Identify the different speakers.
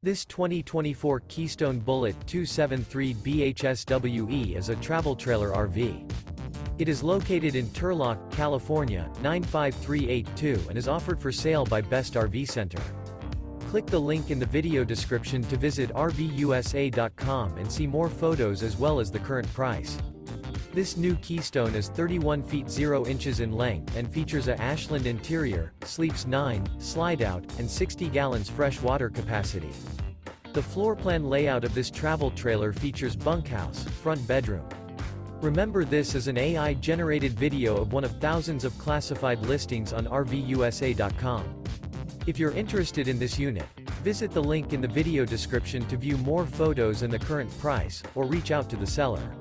Speaker 1: This 2024 Keystone Bullet 273 BHSWE is a travel trailer RV. It is located in Turlock, California, 95382 and is offered for sale by Best RV Center. Click the link in the video description to visit RVUSA.com and see more photos as well as the current price. This new Keystone is 31 feet 0 inches in length and features a Ashland interior, sleeps 9, Slideout, and 60 gallons fresh water capacity. The floor plan layout of this travel trailer features bunkhouse, front bedroom. Remember, this is an AI-generated video of one of thousands of classified listings on RVUSA.com. If you're interested in this unit, visit the link in the video description to view more photos and the current price, or reach out to the seller.